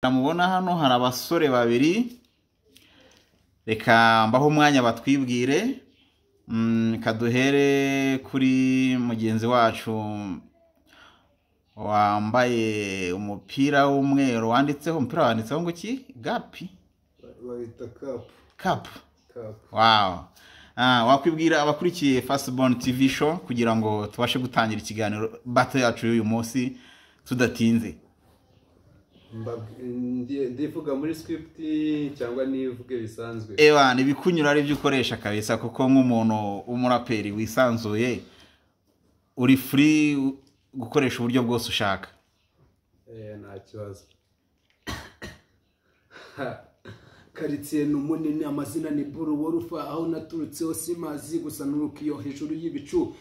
Namubona hano hari abasore babiri, reka mbaho umwanya batwibwire. Kaduhere kuri mugenzi wacu wambaye umupira w'umweru wanditseho ngo ki? Gapi? Wita Cap. Wow. Wakwibwira abakurikiye Fastborn TV show kugira ngo tubashe gutangira ikiganiro battle yacu y'uyu munsi tudatinze. Ndivuga muri script cyangwa nivuge bisanzwe? Ewa nibikunyura ari byo ukoresha kabisa, kuko nk'umuntu umuraperi wisanzuye uri free gukoresha uburyo bwose ushaka. Nta kibazo. Karitsiye n'umunini, amazina ni Buru Worufa, aho naturutseho simazi gusa nurukiyo hejuru y'ibicu.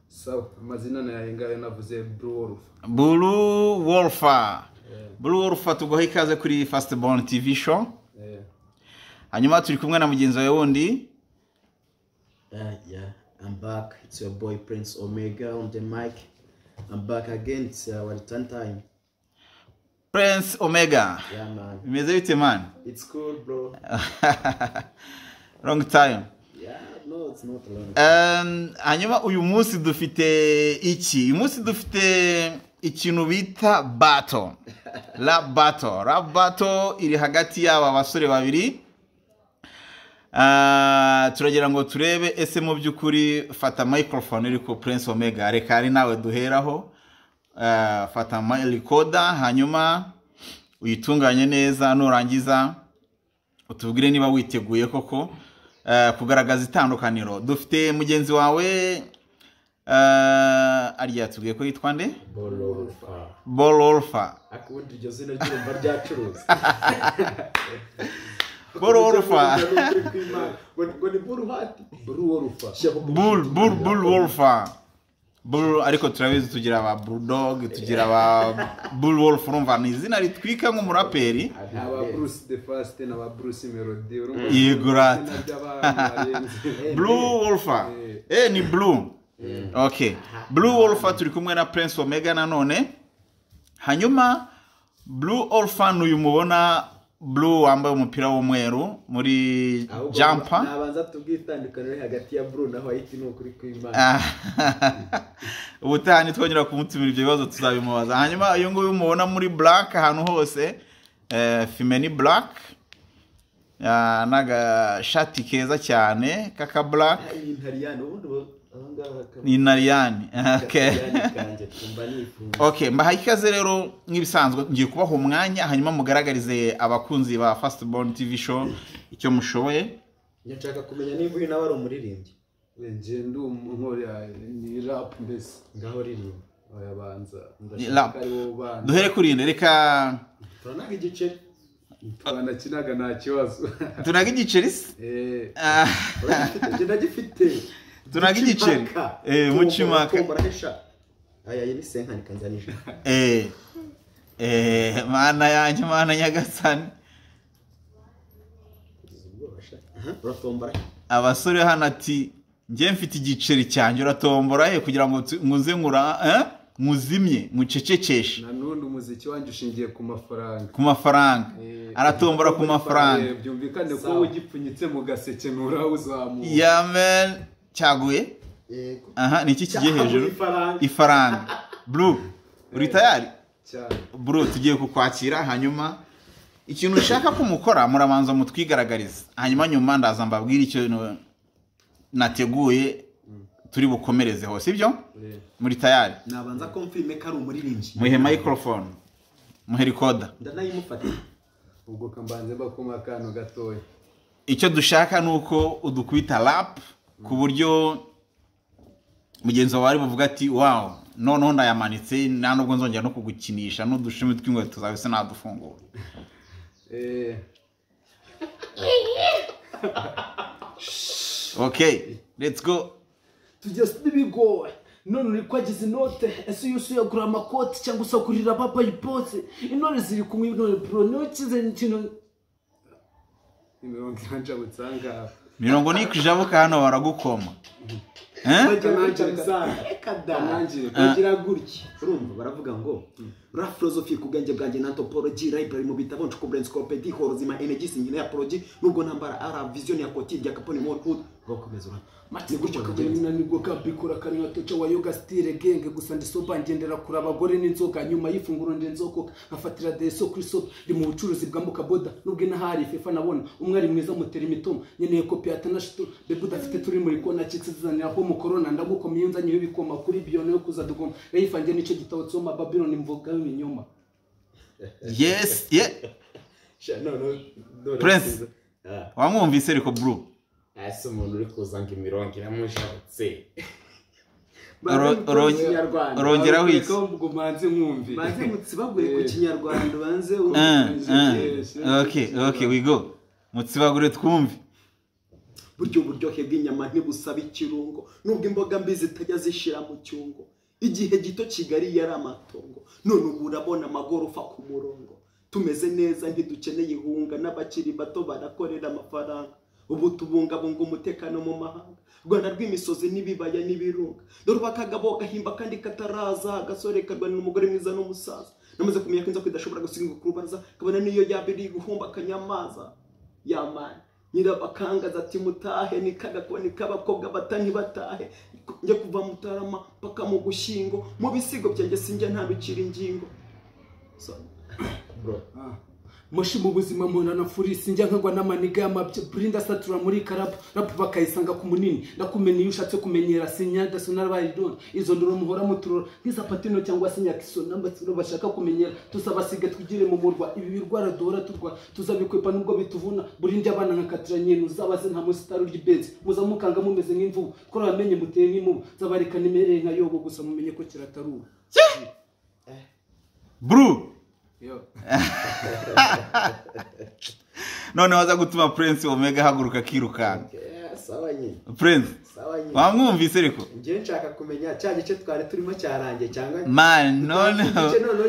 Sawa, amazina nayangaye navuze Buru Worufa. Buru Worufa. Buru Worufa tugoha ikaze kuri Fastborn TV show. Hanyuma turi kumwe na mugenzi wawe wundi. Yeah, I'm back. It's your boy Prince Omega on the mic. I'm back again. It's our return time. Prince Omega. Yeah, man. Imeze bite man? It's cool, bro. Long time. Yeah, no, it's not long. Hanyuma uyu munsi dufite iki? Uyu munsi dufite ikintu bita battle. Rap battle iri hagati y'aba basore babiri. Turagira ngo turebe ese mu byukuri fata microphone iriko Prince Omega, reka ari nawe duheraho. Fata recorder hanyuma uyitunganye neza, nurangiza utubwire niba witeguye koko kugaragaza itandukaniro. Dufite mugenzi wawe ariya tubwiye ko yitwa nde? Bolorufa. Akundi iryo zina ry'umva ryacuruza. Bolorufa. Ngo ni Buru hati. Buru Worufa. Buru Worufa. Buru ariko turabizi tugira aba Bulldog, tugira aba Buru Worufa, urumva ni izina ritwika nk'umuraperi. Aba Bruce the First n'aba Bruce Melody, urumva. Yigurat. Buru Worufa. Ni Blue. Okay. Buru Worufa turi kumwe na Prince Omega nanone. Hanyuma Buru Worufa n'uyu mubona Blue wambaye umupira w'umweru muri jumper. Nabanza tubwitandukaniro hagati ya Blue naho ayiti no kuri kw'Imana. Ubutani twongera kumutumira ibyo bibazo tuzabimubaza. Hanyuma uyu nguyu mubona muri black ahantu hose, femini black. Naga shati keza cyane kaka black. Ni Nariyani. Okay. Okay, mbahaye ikaze rero nk'ibisanzwe ngiye kubaho umwanya hanyuma mugaragarize abakunzi ba Fastborn TV show icyo mushoboye. Nshaka kumenya niba uyu nawe ari umuririmbyi. Nje ndu nkora ni rap mbese. Ngaho ririmba. Ayabanza. Rap. Duhere kurinde reka turanaga igiceri. Twanakinaga nta kibazo. Tunaga igiceri se? Uragifite ndagifite. Tunaga igiceri. Mucimaka. Aya ni senkani kanzanije. Mana yanjye, mana nyagasani. Uratombora. Abasore hano ati ngiye mfite igiceri cyanjye, uratombora he kugira ngo nkuze muzimye mucecekeshe. Na none umuziki wanje ushingiye ku mafaranga. Ku mafaranga. Aratombora ku mafaranga. Byumvikane ko ugipfunyitse mu gaseke nura uzamuka. Yeah man, cyaguye? Yego. Aha, niki kigiye hejuru? Ifaranga. Blue, uri tayari? Cyane. Bro, tugiye kukwakira hanyuma ikintu ushaka ko mukora murabanza mutwigaragariza. Hanyuma nyuma ndaza mbabwira icyo nateguye turi bukomereze hose, ibyo? Muri tayari? Nabanza confirme ko ari umuririmbyi. Muhe microphone. Muhe recorder. Ndanayimufata. Ubwo kambanze bakoma kano gatoya. Icyo dushaka nuko udukubita rap ku buryo mugenzi wawe bavuga ati wow, noneho ndayamanitse nta nubwo nzongera no kugukinisha n'udushimi tw'inkweto zawe se nadufungura. Okay, let's go. Just bibigoye. None uri kwagize inote, ese yusuye agura amakoti cyangwa usagurira papa yipose. Intore ziri kumwe none bro, no kize n'ikino. Imirongo yanje butsanga. Mirongo ni kujabuka hano baragukoma. Bagira gutya urumva baravuga ngo ra philosophy ku bwenge bwanjye na anthropology library mu bitabo ncuko brainscopedi horozima energy singine ya apology nubwo ntambara ara vision ya kotidi ya kaponi more hood bakomeza mati gutyo kabona nibwo kabikora kari ngatoca wa yoga style genge gusa ndisoba ngendera kuri abagore n'inzoga nyuma y'ifunguro ndenzoko afatira deso kuri so ndi mu bucuruzi bwambuka boda nubwo nahari fefa nabona umwari mwiza mutera imitomo nyeneye kopi atanashito bebe udafite turi muri kona citsizanira ko mu corona ndagukomye nzanye y'ibikoma kuri bione yo kuza dugoma yayifange nico gitawo cyo ma Babylon mvuga ibinyoma. Yes, yeah. No. Prince. Wamwumvise ariko bro. Ase umuntu uri kuzanga imirongo iramushatse. Urongeraho iki? Ubwo manze mwumvi. Manze mutsibagure ku kinyarwanda banze Okay, we go. Mutsibagure twumve. Buryohe bw'inyama ntibusaba ikirungo nubwo imboga mbi zitajya zishira mu cyungo. Igihe gito Kigali yari amatongo none ubu urabona amagorofa ku murongo tumeze neza ntidukeneye ihunga n'abakiri bato barakorera amafaranga ubu tubungabunga umutekano mu mahanga Rwanda rw'imisozi n'ibibaya n'ibirunga dore bakagabo gahimba kandi kataraza gasore karwana n'umugore mwiza n'umusaza namaze kumenya ko inza kwidashobora gusinga ku rubaza kabona niyo yabiri guhumba kanyamaza yamani nyirabakangaza ati mutahe ni kagakoni k'abakobwa batani batahe njye kuva mutarama paka mu gushyingo mu bisigo byanjye sinjye ntabicira ingingo so bro Moshi mu buzima mbona na furisi njya nkagwa n'amaniga y'amabye brinda satura muri karapu rap bakayisanga ku munini ndakumenya iyo ushatse kumenyera sinyada sonara idon izo ndoro muhora muturora nkiza patino cyangwa se nyakiso nambatsiro bashaka kumenyera tusabasige twigire mu murwa ibi birwara duhora turwa tuzabikwepa nubwo bituvuna burindi abana nkakatira nyene uzabaze nta musitari ry'ibenzi muzamukanga mumeze nk'imvubu ko bamenye muteye nk'imubu zabarika nimereye nka yobo gusa mumenye ko kirataruba Bro yo none waza gutuma Prince Omega haguruka kirukanga. Sawa nyine Prince wamwumvise ariko ngiye nshaka kumenya cya gice twari turimo cyarangiye cyangwa man none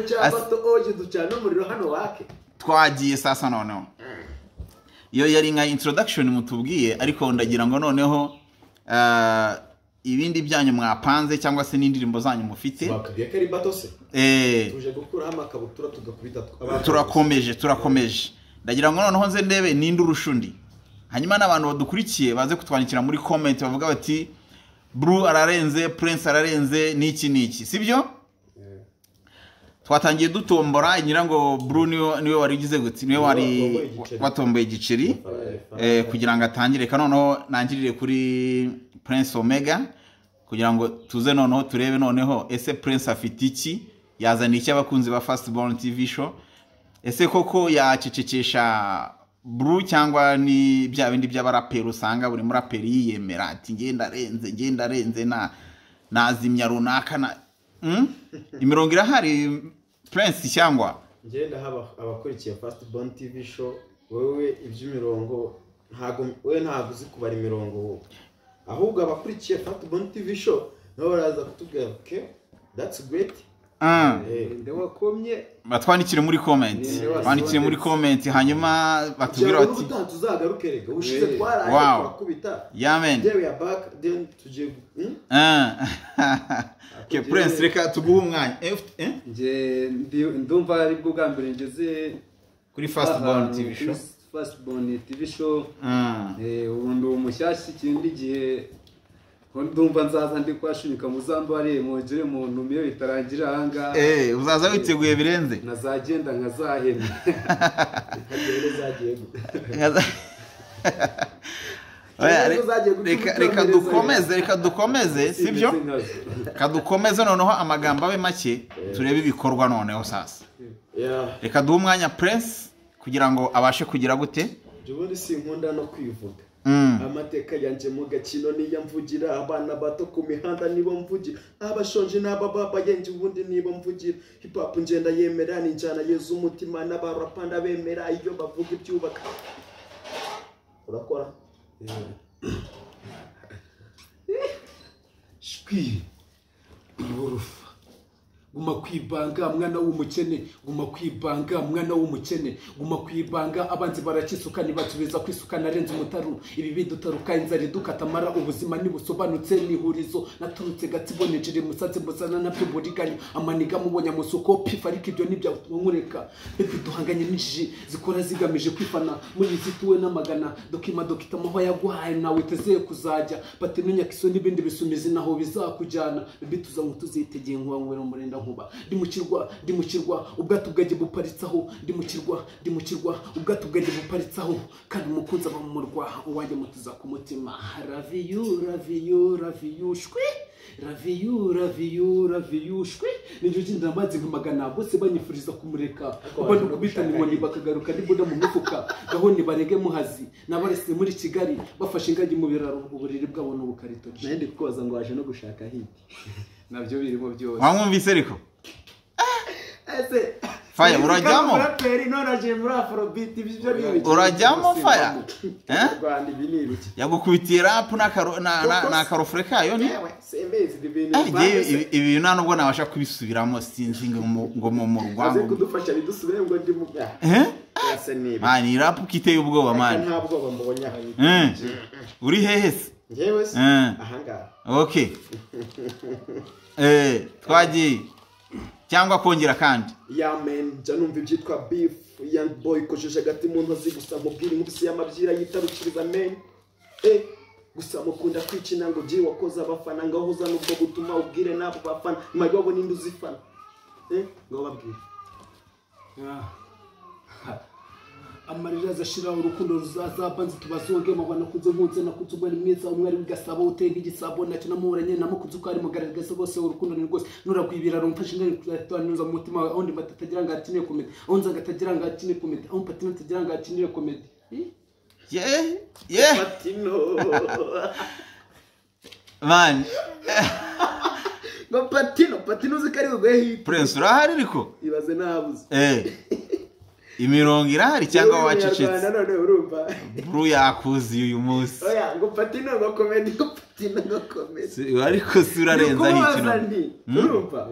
cyabato oje ducana umuriro hano wake twagiye sasa noneho iyo yari nka introduction mutubwiye ariko ndagira ngo noneho ibindi byanyu mwapanze cyangwa se n'indirimbo zanyu mufite bakabye kari batose tuje gukura amakabutura tugakubita turakomeje ndagira ngo noneho nze ndebe ninde urushundi hanyuma n'abantu badukurikiye baze kutwandikira muri comment bavuga bati Bru ararenze Prince ararenze niki sibyo twatangiye dutombora nyirango Bru niwe warigize gutsi niwe wari watomboye igiceri kugira ngo atangire noneho nangirire kuri Prince Omega kugira ngo tuze noneho turebe noneho ese Prince afite iki yazana iki abakunzi ba Fastborn TV show ese koko yacecekesha Bru cyangwa ni bya bindi by'abaraperi usanga buri muraperi yiyemera ati ngenda renze nazimya runaka na imirongo irahari Prince cyangwa ngenda haba abakurikiye Fastborn TV show wewe iby'imirongo ntago uzi kubara imirongo ahubwo abakurikiye Fastborn TV show nabo baraza kutubwira okay that's great ndewakomye batwandikire muri comment hanyuma batubwira bati tuzagaruke rega ushize twaraye twakubita amen there we are back then tuje okay Prince reka tuguhe umwanya nje ndumva ari bwo bwa mbere ngeze kuri Fastborn TV show ubundi umushyashyi ikindi gihe ndumva nzaza ndi kwashunika muzambare mujere mu ntumiyo bitarangira hanga uzaza witeguye birenze nazagenda nkazahene reka dukomeze sibyo kadukomeze noneho amagambo abe make turebe ibikorwa noneho sasa reka duhe umwanya Prince kugira ngo abashe kugira gute jubone sinkunda no kwivuga amateka yanje mu gakino niyo mvugira abana bato ku mihanda nibo mvugira abashonje n'abababa yenje ubundi nibo mvugira hip hop ngenda yemera ni njana yezu umutima n'abarapanda bemera iyo bavuga ibyubaka urakora shwi urufa guma kwibanga mwana w'umukene guma kwibanga mwana w'umukene guma kwibanga abanzi barakisuka nibatubiza kwisuka narenze umutaru ibi bidutaruka inzara idukatamara ubuzima nibusobanutse nihurizo naturutse gatsibonejere musatse mbuzana nabyo buriganya amaniga mubonye amusoko pifa ariko ibyo nibyo nkureka bebe duhanganye n'injiji zikora zigamije kwifana muri zituwe n'amagana dokima dokita maho yaguhaye nawe tezeye kuzajya batemenya kiso n'ibindi bisumizi naho bizakujyana bebe tuzangu tuzitegeye nkuba ngwero murenda nkuba ndimukirwa ubwato bwaje buparitsaho ndimukirwa ubwato bwaje buparitsaho kandi umukunzi aba mu murwa uwanjye mutuza ku mutima raviyu shwi n'ibyo jinda amazi nk'amagana bose banyifuriza kumureka uba ndukubitana inkoni bakagaruka ndibuda mu mufuka gahoni barege muhazi n'abarese muri Kigali bafashe ingagi mu biraro uburiri bwabo n'ubukarito nandi kukoza ngo waje no gushaka hiti nabyo birimo byose wamwumvise ariko ese Fire urajyamo raperi nonaje muri afrobeat ibyo ni urajyamo Fire Rwanda ibinibiki yagukubitiye rap na karofre kayo ni sembezi ibintu ibi nta nubwo nabasha kubisubiramo sinzi ngo mu rwango kudufasha bidusubire ngo ndi mu ese nibi ni rap kiteye ubwoba man nta bwoba mbonye uri hehe se ngewe se ahangaha okay twagiye cyangwa kongera kandi ya men janumva ibyitwa beef young boy kojeje gati mu ntozi gusa mubwira inkubisi y'amabyira yitarukiriza men gusa mukunda kwicina ngo giye wakoza abafana ngaho uza nubwo gutuma ubwire nabo bafana nyuma yo ninde uzifana ngo babwire amarira azashira urukundo ruzazabanze tubazonge mabana kuzo nkunze nakutubwa ni mwiza umwari wigasaba utega igisabo nacyo namuranye namukuze uko ari mugaragaza bose urukundo ni rwose nuragwibira rumfashe ngari kuzatanyuza mu mutima wawe ondi batatagira ngo atine komedi onza gatagira ngo atine komedi on patina tagira ngo atine komedi patino man ngo patino zikari ugwe Prince urahari ariko ibaze nabuze imirongo irahari cyangwa wacecetse none urumva bru yakuzi uyu munsi oya ngo patino ngo comedy ariko si urarenza hikino urumva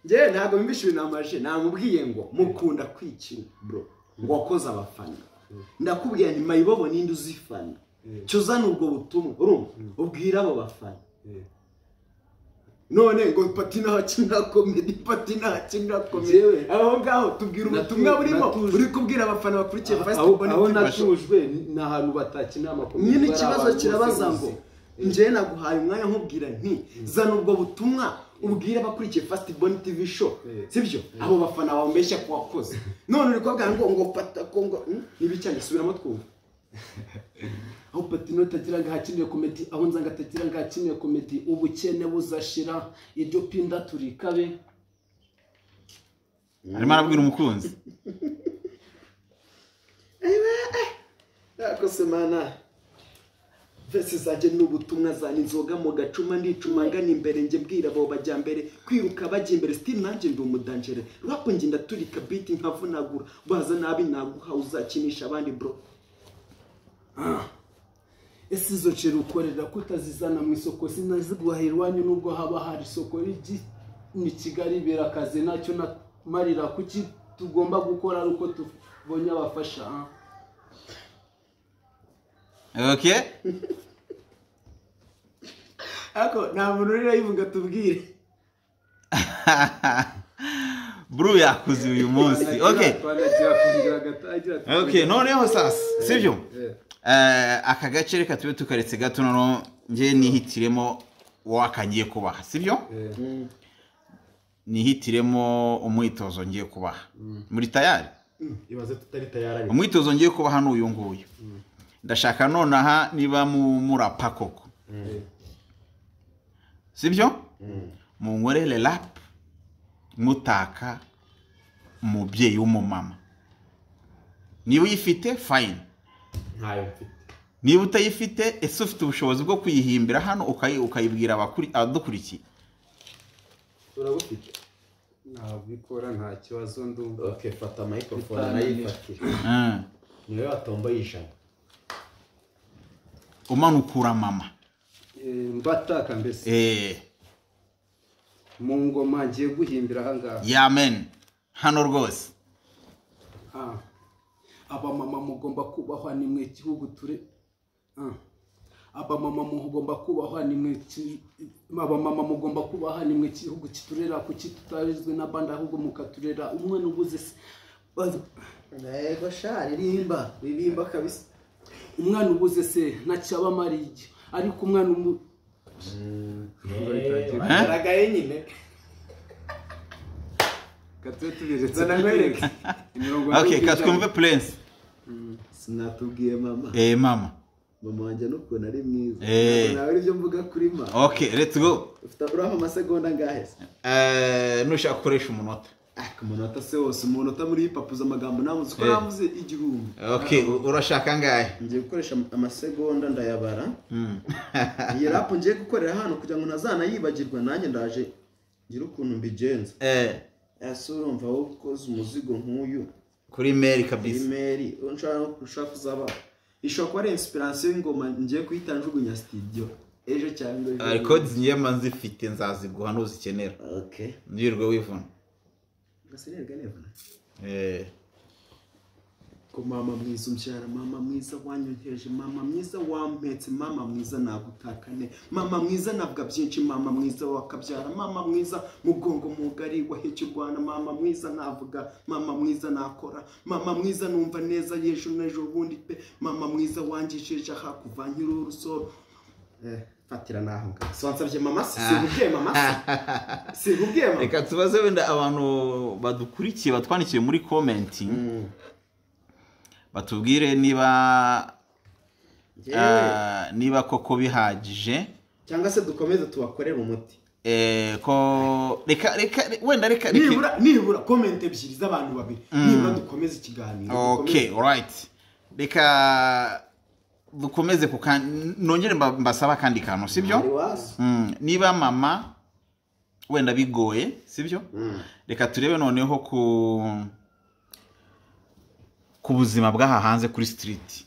nje ntago mbishe ibintu amaje namubwiye ngo mukunda kwikina bro ngo wakoze abafana ndakubwiye nti mayibobo ninde uzifana cyo zana ubwo butumwa urumva ubwira abo bafana none ngo patina hakina comedy aho ngaho tubwira ubutumwa burimo uri kubwira abafana bakurikiye fast bone aho natujwe na hantu batakina amakomedi nyine ikibazo kirabaza ngo nje naguhaye umwanya nkubwira nti zana ubwo butumwa ubwira bakurikiye fast bone TV show sibyo abo bafana bambeshya ko wakoze none uri kubwira ngo pata kongo nibicyane subiramo twumva aho patino tagira ngo hakinire komedi aho nzanga tagira ngo hakinire komedi ubukene buzashira iryo pinda turikabe arimo arabwira umukunzi yako semana vese zaje n'ubutumwa zana inzoga mu gacuma ndicuma ngana imbere nge bwira abo bajya mbere kwiruka bajya imbere still nanje ndi umudangere rap nge ndaturika beat nkavunagura baza nabi naguha uzakinisha abandi bro ese izo cero ukorera kutazizana mu isoko sinaziguhahira iwanyu nubwo haba hari isoko ni Kigali birakaze nacyo namarira kuki tugomba gukora uko tubonye abafasha okay ako nta muntu rero yivuga tubwire bru yakuzi uyu munsi okay noneho sasa sivyo aka gace reka tube tukaretse gato noneho nge nihitiremo wakangiye kubaha sibyo nihitiremo umwitozo ngiye kubaha muri tayari ibaze tutari tayari umwitozo ngiye kubaha n'uyu nguyu ndashaka nonaha niba murapa koko sibyo munkorere rap mutaka umubyeyi w'umumama niba uyifite fine ntayo mfite niba utayifite ese ufite ubushobozi bwo kuyihimbira hano ukayibwira abadukurikiye urabufite nabikora nta kibazo ndumva okay fata microphone arayifatira niyo yatomba yijana umanukura mama mbataka mbese mu ngoma ngiye guhimbira ahangaha. Amen. Hano rwose. Abamama mugomba kubahwa nimwe igihugu ture. Abamama mugomba kubahwa nimwe abamama mugomba kubahwa nimwe igihugu kiturera kuki tutarizwe n'abandi ahubwo mukaturera umwe nubuze se. Yego sha ririmba kabisa. Umwana ubuze se nacyaba marigi ariko umwana aragaye nyine. Okay, katwumve Prince. Sinatubwiye mama. Mama. Mama wanjye nuko nari mwiza. Nawe ibyo mvuga kuri ma. Okay, let's go. Ufite uraho amasegonda ngahe? Nushaka gukoresha umunota. Umunota se wose umunota muri papuza amagambo namuzi ko navuze igihumbi. Okay, urashaka ngahe? Ngiye gukoresha amasegonda ndayabara. Iyi rap ngiye gukorera hano kugira ngo ntazana yibagirwa nanjye ndaje ngira ukuntu mbigenza. Ese urumva ukoze umuzigo nk'uyu kuri mail kabisa. Kuri mail ushaka kuzaba ishobora kuba ari inspiration y'ingoma ngiye kuhita njugunya studio ejo cyangwa records ngiye manzi fite nzaziguha nuzikenera. Okay, ndirwe wivuna gasenerwa nevuna. Ko mama mwiza umbyara, mama mwiza wanyonkeje, mama mwiza wampetse, mama mwiza nagutakane, mama mwiza navuga byinshi, mama mwiza wakabyara, mama mwiza mugongo mugari waheke urwana, mama mwiza navuga, mama mwiza nakora, mama mwiza numva neza yejo nejo bundi pe, mama mwiza wangishije hakuva nkiri urusoro. Fatira naho ngaho. Swansabye mama sibubwiye mama. Sibubwiye mama. Reka tubaze wenda abantu badukurikiye batwandikiye muri comment. Batubwire niba koko bihagije cyangwa se dukomeze tubakorera umuti. Ko reka nibura comment ebyiri z'abantu babiri. Nibura dukomeze ikiganiro. Okay, alright. Reka dukomeze nongere mbasaba kandi kantu sibyo? Niba mama wenda bigoye sibyo? Reka turebe noneho ku buzima bw'aha hanze kuri street.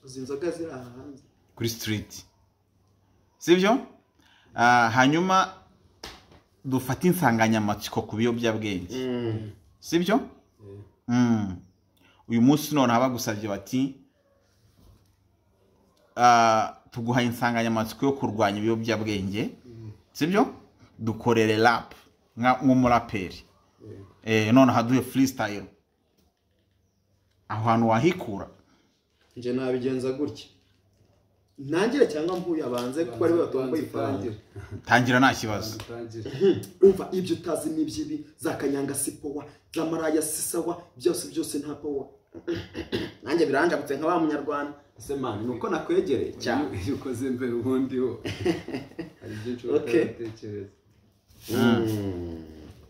Uzinzoga ziri aha hanze kuri street sibyo? Hanyuma dufata insanganyamatsiko ku biyobyabwenge sibyo? Uyu munsi none abagusabye bati tuguha insanganyamatsiko yo kurwanya ibiyobyabwenge sibyo? Dukorere rap nk'umuraperi none haduhe freestyle. Aho hantu wahikura nje nabigenza gutya ntangire cyangwa mpuye abanze kuko ari we batomboye ifangira. Tangira nta kibazo. Umva ibyo utazi n'ibyibi zakanyanga sipowa zamaraya sisawa byose nta power. Nanjye biranjabutse nka wa munyarwanda ese man nuko nakwegereye cyane yuko zembe ubundi ho ari byinshi utekereza.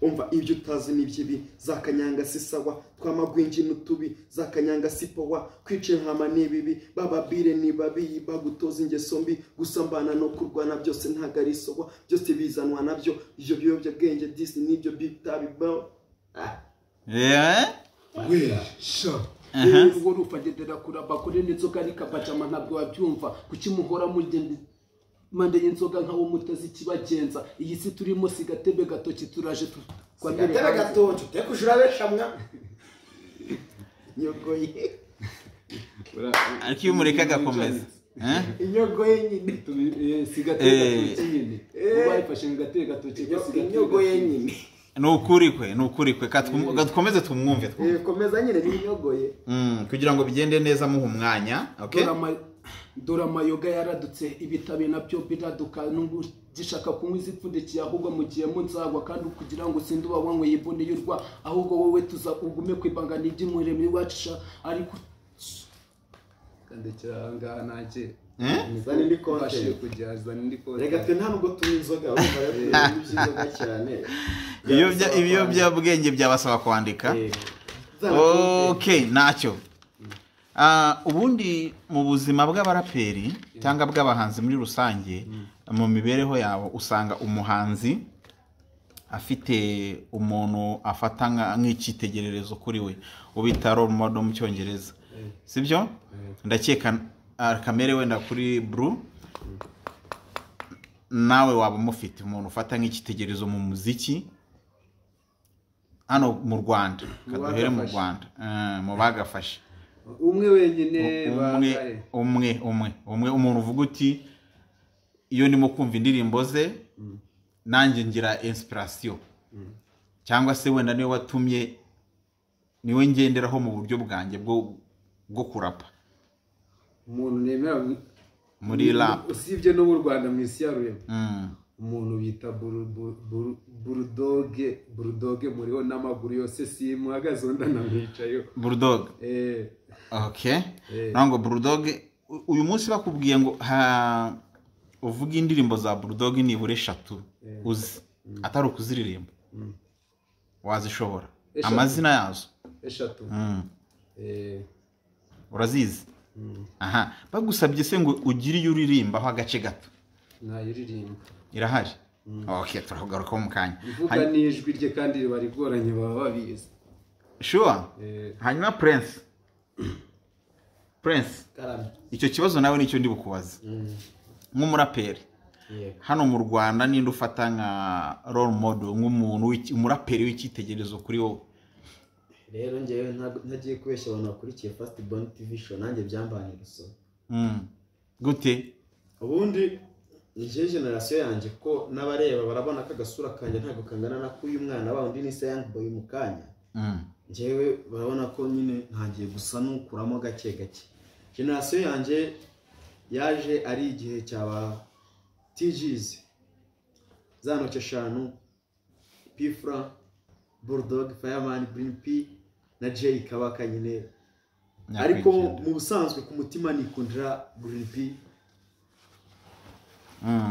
Umva ibyo utazi n'ibyibi zakanyanga sisawa twamagwinji n'utubi zakanyanga sipowa kwice nkama n'ibibi bababire nibabi bagutoza ingeso mbi gusambana no kurwana byose ntagari sowa byose bizanwa nabyo ibyo biyobyabwenge disi n'ibyo bitabi ba sha ubwo rufagendera kuraba kuri n'inzoga rikabajama ntabwo wabyumva kuki muhora mugende mande y'inzoga nkawo mutazi kibagenza. Iyi si turimo sigatebe gatoki turaje twamereye gatoki tekujura beshamwa nyogoye ariko iyo mureka gakomeza inyogoye nyine sigatebe gatoki nyine bayifashe ngatebe gatoki inyogoye nyine nukuri kwe gakomeze tumwumve komeza nyine n'inyogoye kugira ngo bigende neza muha umwanya. Okay, dore amayoga yaradutse ibitabe nabyo biraduka nungu gishaka kunywa izipfundikiye ahubwo mugiye munzagwa kandi kugira ngo sinde uba wanwe yiboneyurwa ahubwo wowe tuza ugume kwibanga n'iby'umuremyi wacu ariko kandi kiranga naje zani ndi konte kujaza ndi konte. Rega twe ntabwo tunywa inzoga urumva y'ibyizoga cyane. Ibiyobyabwenge byabasaba kwandika. Okay, nacyo. Ubundi mu buzima bw'abaraperi cyangwa bw'abahanzi muri rusange mu mibereho yabo usanga umuhanzi afite umuntu afata nk'ikitegererezo kuri we ubita role model mu cyongereza sibyo? Ndakeka kamere wenda kuri Bru nawe waba mufite umuntu ufata nk'ikitegerezo mu muziki hano mu Rwanda, kaduhere mu Rwanda, mu bagafashe umwe wenyine umwe umuntu uvuga uti iyo ndimo kumva indirimbo ze nanjye ngira inspiration, cyangwa se wenda niwe watumye niwe ngenderaho mu buryo bwanjye bwo kurapa. Umuntu nemera muri rap usibye no mu Rwanda mu isi ya rurema, umuntu bita Bulldog muriho n'amaguru yose simuhagaze onda namwicayo Bulldog. Okay, nango Bulldog uyu munsi bakubwiye ngo uvuga indirimbo za Bulldog nibure 3 uzi atari ukuziririmba wazishobora amazina yazo 3 urazizi? Aha, bagusabye se ngo ugire iyo uririmbaho agace gato. Nayiririmba irahari? Okay, turagaruka mu kanya. Uvuga n'ijwi rye kandi riba rigoranye baba babizi. Sure. Hanyuma Prince Karame, icyo kibazo nawe nicyo ndi bukubaza nk'umuraperi hano mu Rwanda, ninde ufata nka role model nk'umuntu umuraperi w'icyitegererezo kuri wowe? Rero ngewe ntagiye kubeshya abantu bakurikiye Fast Born TV show, nanjye byambanye gusoma. Gute? Ubundi nije generation yanjye ko n'abareba barabona ko agasura kanje ntago kangana na kuyu mwana wa undi ni se young boy mu kanya. Ngewe barabona ko nyine ntagiye gusa n'ukuramo gake gake. Generation yanjye yaje ari igihe cyaba TGs zano cyeshanu, Pfra, Bulldog, Fireman, Green P na J Kabaka nyine. Ariko mu busanzwe ku mutima nikundira Green P.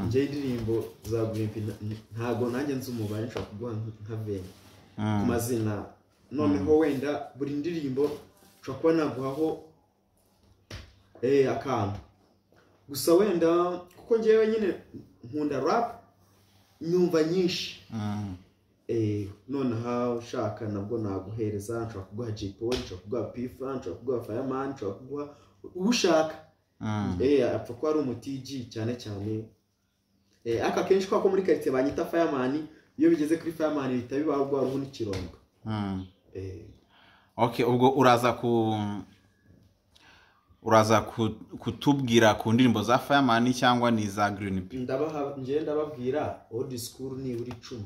Nje indirimbo za Green P ntago nanjye nzumubare nshaka kuguha nka vene ku mazina. Noneho wenda buri ndirimbo nshaka kuba naguhaho akantu gusa wenda kuko ngewe nyine nkunda rap nyumva nyinshi. Noneho ushaka nabwo naguhereza, nshaka kuguha J-Pop, nshaka kuguha Pfra, nshaka kuguha Fireman, nshaka kuguha ushaka. Apfa ko ari umutiji cyane cyane. Aka kenshi kwa ko muri quartier banyita Fireman, iyo bigeze kuri Fireman bita bibaho gwa ruhu n'ikirongo. Okay, ubwo uraza kutubwira ku ndirimbo za Fireman cyangwa ni za Green P? Ndababwira old school ni uri 10.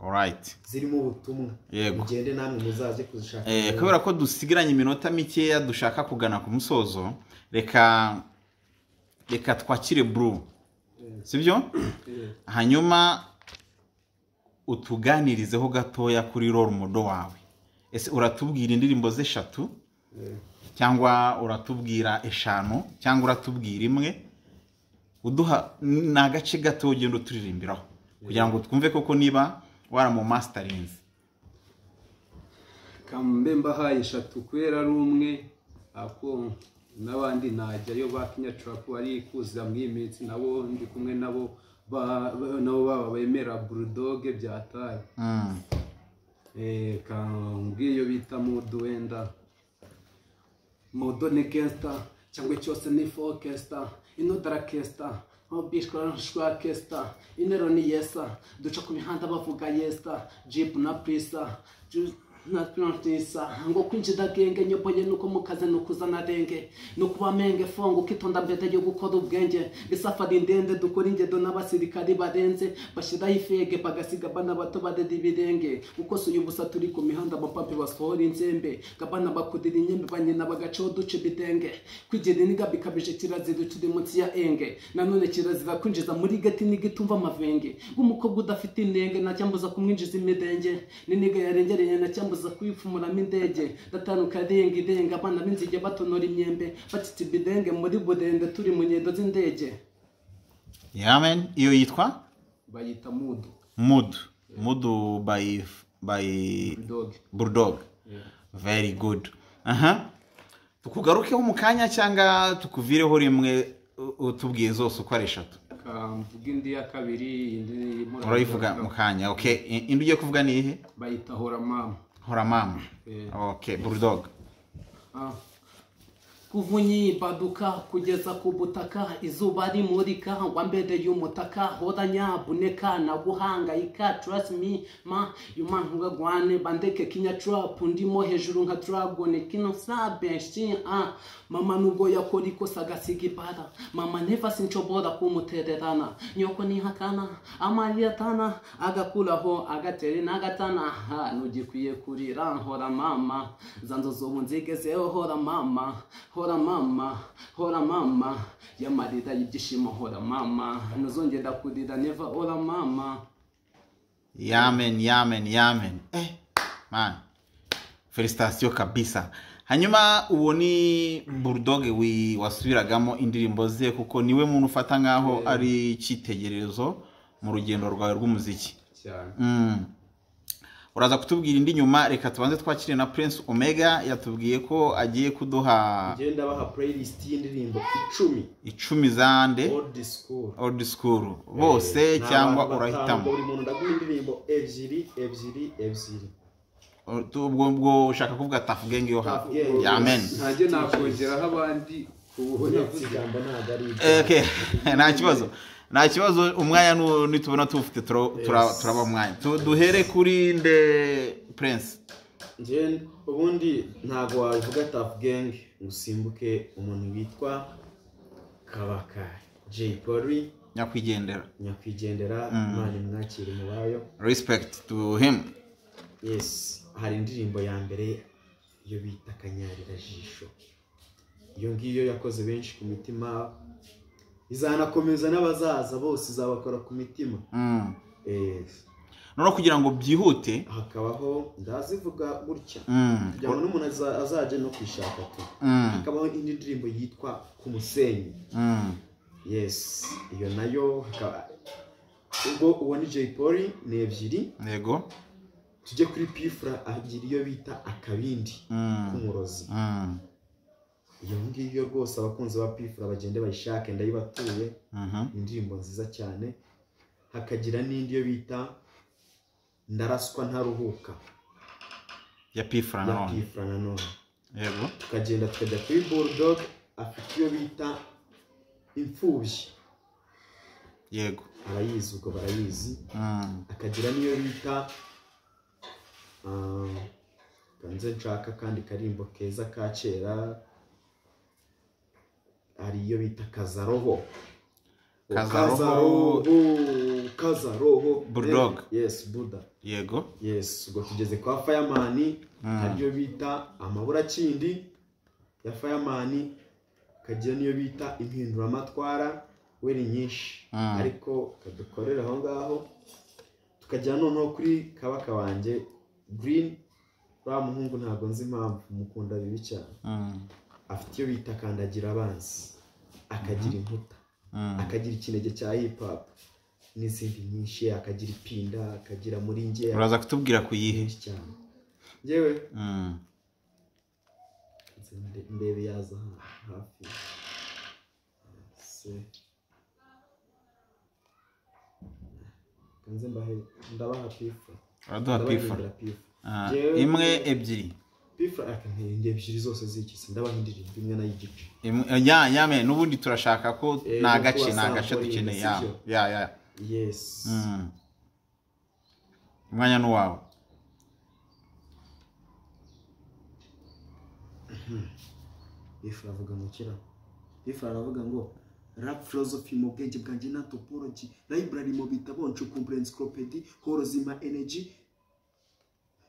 Alright. Zirimo ubutumwa. Mugende namwe muzaze kuzishaka. Kubera ko dusigiranye iminota mikeya dushaka kugana ku musozo, reka twakire Blue. Sibyo? Hanyuma utuganirizeho gatoya kuri role model wawe. Ese uratubwira indirimbo ze 3 cyangwa uratubwira 5 cyangwa uratubwira imwe, uduha nagace gato ugenda turirimbiraho kugira ngo twumve koko niba waramu masterinze. Kambe mbahaye 3 kwera ari umwe, ako n'abandi najyayo bakinya trap ari kuza mwimitsi nabo ndi kumwe nabo baba bemera Bulldog byataye. Kambwiyo bita Modo wenda Modo ne gangster cyangwa cyose ni fokesta inodara kesta obishwa shwa kesta inero ni yesa duca ku mihanda bavuga yesta Jeep na Prisa na Plantisa ngo kwinjida genge nyoboye nuko mukaze nukuzana renge nukuba menge fongo kitonda mbete yo gukora ubwenge bisafari ndende dukora ingedo n'abasirikari barenze bashira ifege bagasiga bana bato badedi birenge uko suye ubusa turi ku mihanda bapampe basohora inzembe gabana bakudira inyembe banyina bagaco duce bitenge kwigenda niga bikabije kirazira turi munsi ya enge nanone kirazira kwinjiza muri gati nigitumva amavenge umukobwa udafite intenge na cyambuza kumwinjiza imidenge niniga yarengereye na cyambuza kwifumuramo indege datanuka irenga abana b'inzige batonora imyembe batitse bidenge muri budende turi mu ngendo z'indege. Yamen, iyo yitwa bayita Mood by Bulldog. Very good. Tukugarukeho mu kanya cyangwa tukuvireho rimwe utubwiye zose uko ari 3? Mvuga indi ya kabiri indi urayivuga mu kanya. Okay, indi ugiye kuvuga ni ihe? Bayita Hora Mama. Okay, Bulldog. kuvunyi baduka kugeza ku butaka izuba rimurika wambere y'umutaka horanya buneka na guhangayika trust me ma yumantuga gwane bandeke kinya trap ndimo hejuru nka dragon kino sabe mama nubwo yakora ikosa agasiga ibara mama never sinshobora kumutererana nyoko nihakana amariyatana agakuraho agatere n'agatana nugikwiye kurira hora mama zanzo zobu nzigezeho hora mama hora mama yamarira y'ibyishimo hora mama ntuzongera kurira never hora mama. Yamen man felicitation kabisa. Hanyuma uwo ni Bulldog wasubiragamo indirimbo ze kuko niwe muntu ufata nkaho ari cyitegererezo mu rugendo rwawe rw'umuziki cyane. Uraza kutubwira indi nyuma, reka tubanze twakire na Prince Omega yatubwiye ko agiye kuduha genda baha playlist y'indirimbo 10 zande old school bose cyangwa urahitamo buri muntu ndaguha indirimbo ebyiri ubwo ushaka kuvuga Tough Gang yo hafi. Amen. Ntaje nakongeraho abandi kubuhonya kigamba nagari. Okay, nta kibazo umwanya nitubona tufite turaba mwanya duhere kuri nde Prince. Je ubundi ntago wavuga Tough Gang usimbuke umuntu witwa Kabaka J Polly nyakwigendera mani mwakire mubayo, respect to him. Yes, hari indirimbo ya mbere yo bita Kanyarira jisho, iyo ngiyo yakoze benshi ku mitima, izanakomeza n'abazaza bose izabakora ku mitima. None kugira ngo byihute hakabaho ndazivuga gutya kugira ngo n'umuntu azaje no kwishaka tu, hakabaho indi ndirimbo yitwa ku musenyi. Yes, iyo nayo ubwo uwo ni J Polly ni ebyiri. Yego, tujye kuri Pifra agira iyo bita akabindi k'umurozi. Iyo ngiyo rwose abakunzi ba Pifra bagende bayishake ndayibatuye. Indirimbo nziza cyane. Hakagira n'indi yo bita ndaraswa ntaruhuka ya Pifra nanone. Yego, tukagenda tukajya kuri Bulldog afite iyo bita imfubyi. Yego, abayizi ubwo barayizi. Akagira niyo bita kanze nshaka kandi karimbo keza ka kera, ari iyo bita kazaroho Bulldog. Yes, Buddha. Yego, yes, ubwo tugeze kwa Fireman ariyo bita amabura kindi ya Fireman. Kagira niyo bita impindura amatwara weri nyinshi ariko kadukorera aho ngaho. Tukajya noneho kuri Kabaka wanje Green, ba muhungu ntago nzi impamvu mukunda bibi cyane. Afite iyo bita kandagira abanzi, akagira inkuta, akagira ikinege cya hip hop n'izindi nyinshi, akagira ipinda, akagira muri nge. uraza kutubwira kuyihe cyane yewe ndebe yaza hafi se kanze ndabaha Pifra. uraduha Pifra imwe ebyiri. Pifra akanende ebyiri zose zikise ndabaha indirimbo imwe na y'igice. Yame n'ubundi turashaka ko nagace dukeneye ya. Yes. Umwanya n'uwawe. Pifra avuga mu kira. Pifra aravuga ngo rap philosophy mu bwenge bwanjye na topology, library mu bitabo ncukumbura encyclopedia, horozima energy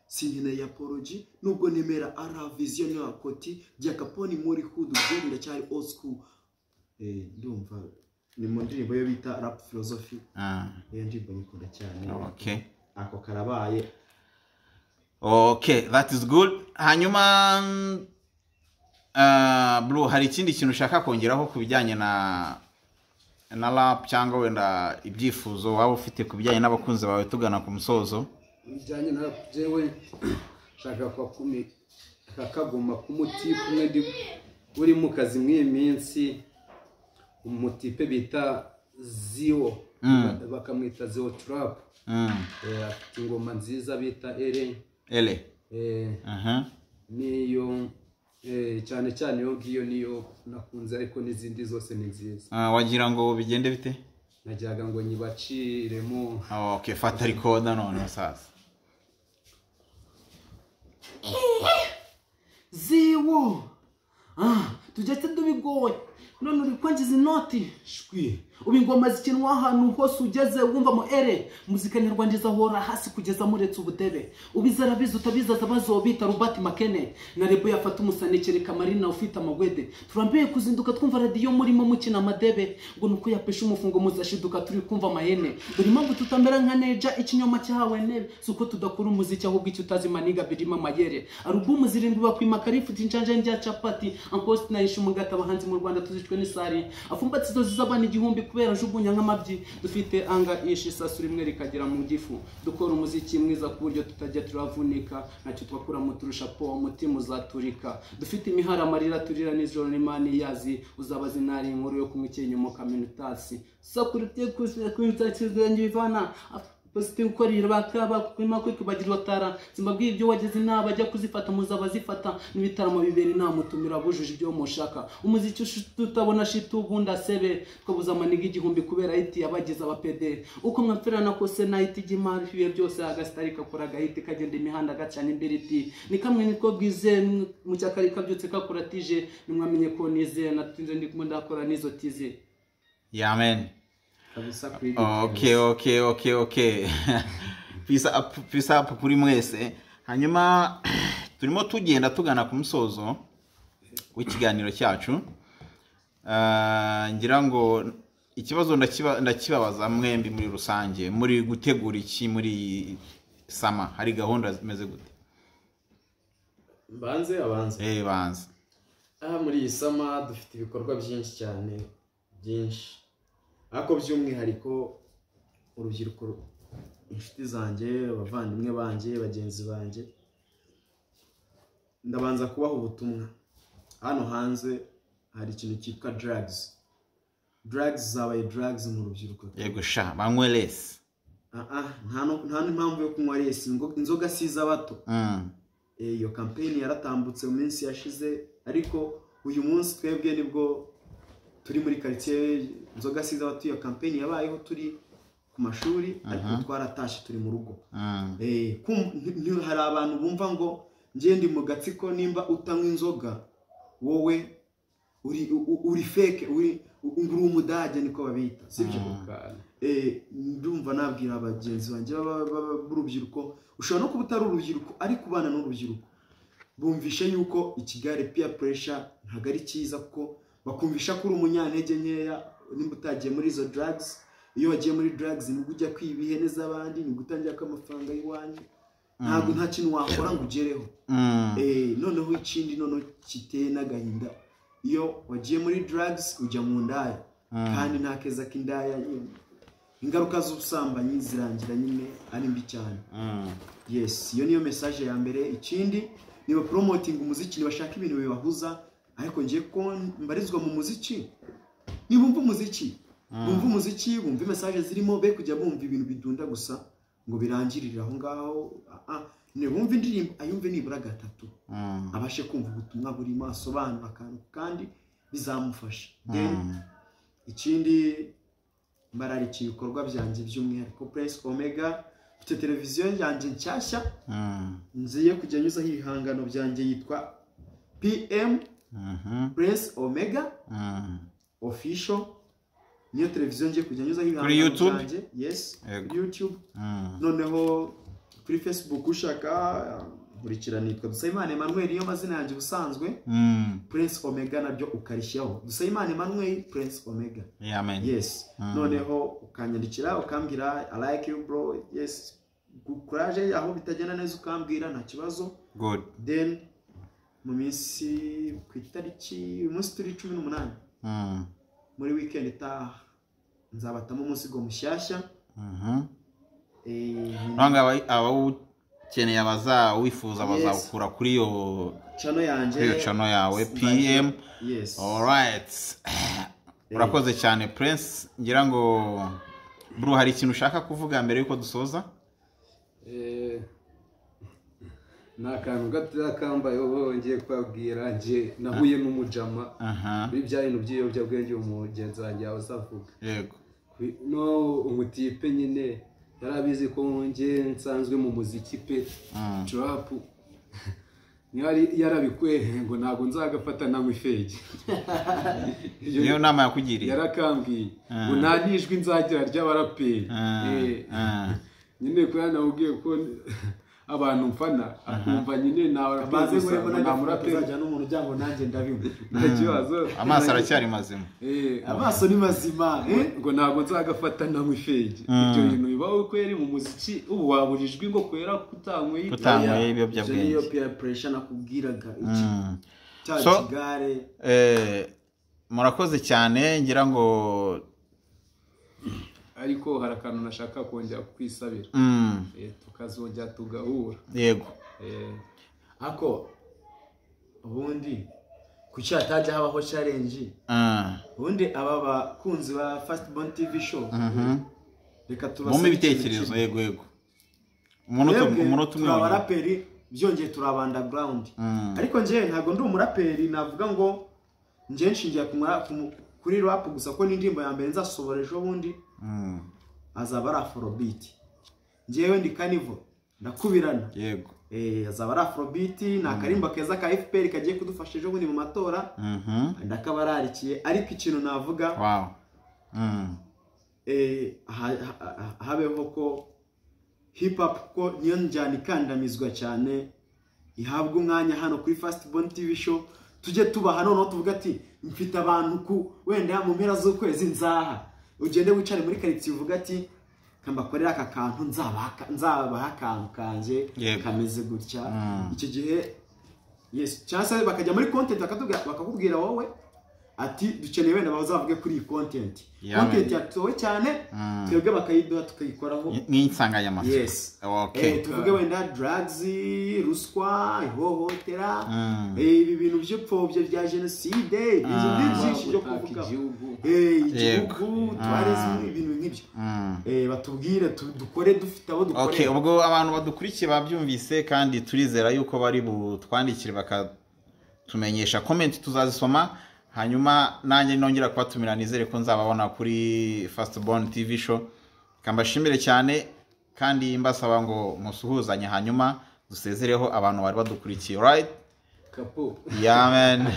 sinkine ya apology, nubwo nemera ara vision ya koti ya Capone muri hood bwenda cyari old school. Ndumva ni mu ndirimbo yo bita rap philosophy. Iyo ndirimbo nikunda cyane. Okay, ako karabaye. Okay, that is good. Hanyuma Blue, hari ikindi kintu ushaka kongeraho kubijyanye na rap cyangwa wenda ibyifuzo waba ufite kubijyanye n'abakunzi bawe tugana ku musozo? Bijyanye na jewe shaka kwa kakagoma kumuti kumwe uri mu kazi mwiye minsi, umutipe bita Zio bakamwita Zio Trap. Ingoma nziza bita Ele. Niyo cyane cyane yo ngiyo niyo nakunze ariko n'izindi zose ni nziza. Wagira ngo bigende bite? Najyaga ngo nyibaciremo. Okay, fata recorder none sasa. Ziwo. Tujyate dubigoye. None uri kwangiza inoti. Shwi. Ubingoma zikinwa ahantu hose ugeze wumva mu ere. Muzika nyarwanda izahora hasi kugeza muretse ubudebe. Ubizara biza utabizaza bazobita Robert Makene. Na rebo yafata umusanekere Kamarina ufite amagwede. Turambiye kuzinduka twumva radio murimo mukina amadebe. Ngo nuko yapesha umufungo muzashiduka turi kumva amayene. Dore impamvu tutambera nka neja ikinyoma cyahawe nebe. Suko tudakora umuziki ahubwo icyo utazi maniga birima mayere. Album zirindwi bakwimaka rifuti injanja njya chapati. Ankost na ishu mugata abahanzi mu Rwanda tuzicwe n'isari. Afumbatse zo zizabana igihumbi kubera jugunya nk'amabyi. Dufite anga ishi sasu rimwe rikagera mu gifu. Dukora umuziki mwiza ku buryo tutajya turavunika. Nacyo twakura mu turusha po umutima uzaturika. Dufite imihara amarira turira n'ijoro n'Imana yazi. Uzabaza inari inkuru yo kumukenya mu kaminutasi. Sakurite kuzakizengi bivana. Positi ukorira bakaba kwima kwikubagirwa tara zimbabwiye ibyo wageze nabajya kuzifata muzabazifata nibitaramo bibere namutumira bujuje ibyo mushaka umuziki tutabona shitubunda sebe twabuza maniga igihumbi kubera iti yabagize abapede uko mwamfirana kose nahiti gimari biye byose agastarika kora gahiti kagenda imihanda gacana imbere iti ni kamwe niko bwize mu cyakari kabyutse kakuratije nimwamenye ko nize natinze ndakora nizo tize. Amen. Okay. Peace up kuri mwese. Hanyuma turimo tugenda tugana ku musozo w'ikiganiro cyacu. Ngira ngo ikibazo ndakibabaza mwembi muri rusange muri gutegura iki muri sama hari gahunda zimeze gute? Abanze. Banze. Muri iyi sama dufite ibikorwa byinshi cyane byinshi. Ako by'umwihariko urubyiruko inshuti zanjye abavandimwe banjye bagenzi banjye ndabanza kubaha ubutumwa. Hano hanze hari ikintu cyitwa drugs zabaye drugs mu rubyiruko. Yego sha banywe less. Nta n'impamvu yo kunywa less inzoga siza bato. Iyo campaign yaratambutse mu minsi yashize ariko uyu munsi twebwe nibwo turi muri quartier inzoga siza bato. Iyo campaign yabayeho turi ku mashuri ariko twaratashe turi mu rugo. Hari abantu bumva ngo ngiye ndi mu gatsiko nimba utanywa inzoga wowe uri fake uri umudage niko babita sibyo? Ndumva nabwira abagenzi banjye b'urubyiruko ushobora no kuba utari urubyiruko ariko ubana n'urubyiruko bumvishe yuko ikigare peer pressure ntago ari cyiza kuko bakumvisha ko uri umunyantege nkeya nimba utagiye muri izo drugs. Iyo wagiye muri drugs nibwo ujya kwiba ihene z'abandi nibwo utangira ko amafaranga y'iwanyu ntabwo nta kintu wakora ngo ugereho. Noneho ikindi noneho kiteye n'agahinda iyo wagiye muri drugs ujya mu ndaya kandi nta keza k'indaya ingaruka z'ubusambanyi zirangira nyine ari mbi cyane. Yes, iyo niyo message ya mbere. Ikindi niba promoting umuziki bashaka ibintu bibahuza ariko ngiye ko mbarizwa mu muziki nibumva umuziki bumva message zirimo be kujya bumva ibintu bidunda gusa ngo birangirire aho ngaho. Ne bumva indirimbo ayumve nibura gatatu abashe kumva ubutumwa burimo asobanura akantu kandi bizamufasha. Ikindi mbararikiye ibikorwa byanjye by'umwihariko Prince Omega mfite televiziyo yanjye nshyashya nziye kujya nyuzaho ibihangano byanjye yitwa PM Prince Omega official. Niyo televiziyo ngiye kujya nyuzaho ibihangano byanjye. Yes, YouTube. Noneho kuri Facebook ushaka nkurikira nitwa Dusayimana Emmanuel iyo mazina yanjye ubusanzwe. Prince Omega nabyo ukarishyiraho Dusayimana Emmanuel Prince Omega. Amen. Yes. Noneho ukanyandikira ukambwira I like you bro. Yes. Courage aho bitagenda neza ukambwira nta kibazo. Good. Then mu minsi ku itariki umunsi turi 18 muri weekend itaha nzabatamo umusigo mushyashya. Aba ukeneye abazawifuza bazawukura kuri iyo channel yawe PM. Yes. All right. Urakoze cyane Prince. Ngira ngo bro hari ikintu ushaka kuvuga mbere yuko dusoza? nakantu gato kambaye ngiye kwabwira nje nahuye n'umujama muri bya bintu by'iyobyabwenge umugenzi wanjye azavuga yego no umutipe nyine yarabizi ko nje nsanzwe mu muziki pe trap yarabikwehe ngo ntabwo nzagafata namwe ifege niyo nama yakugiriye yarakambwiye ngo nta nijwi nzagira ry'abaraperi nyine ko yanawubwiye ko abantu mfana akumva nyine nawe nta muraperi uzajya n'umuntu ujya ngo nanjye ndabimwe nta kibazo amaso aracyari mazima amaso ni mazima ngo ntabwo nzagafata namwe ifege ibyo bintu bibaho ko yari mu muziki ubu waburijwe ngo kwera kutanyweye ibiyobyabwenge niyo peer pressure nakubwiraga iki cya kigare murakoze cyane ngira ngo ariko hari akantu nashaka kongera kukwisabira tukazongera tugahura yego ako ubundi kuki hatajya habaho challenge ubundi aba bakunzi ba Fast Born TV show reka mu ibitekerezo yego umuntu tumwe abaraperi byongeye turi underground ariko nje ntago ndi umuraperi navuga ngo nje nshingiye kuri rap gusa ko n'indirimbo ya mbere nzasobora ejo bundi azaba ari afrobeat njewe ndi Kanivo ndakubirana yego azaba ari afrobeat na karimba keza ka FPR kagiye kudufasha ejo bundi mu matora ndakabararikiye ariko ikintu navuga habeho ko hip hop ko niyo njyana ikandamizwa cyane ihabwa umwanya hano kuri Fast Born TV show tujye tuba hano no tuvuga ati mfite abantu ku wenda mu mpera z'ukwezi nzaha ugende wicare muri quartier uvuga ati kambakorera aka kantu nzabaha akantu kanje kameze gutya iki gihe yes cyangwa bakajya muri content bakakubwira wowe ati dukeneye wenda bazavuge kuri iyi content yatowe cyane twebwe bakayiduha tukayikoraho nk'insanganyamatsiko yes tuvuge wenda drugs ruswa ihohotera ibi bintu by'upfobye bya genocide ibintu byinshi byo kuvuga igihugu tourism ibintu nk'ibyo batubwire dukore dufite abo dukore ubwo abantu badukurikiye babyumvise kandi turizera yuko bari butwandikire bakatumenyesha comment tuzazisoma hanyuma nanjye nongera kubatumira nizere ko nzababona kuri Fast Born TV show kambashimire cyane kandi mbasaba ngo musuhuzanye hanyuma dusezereho abantu bari badukurikiye right kapo yeah man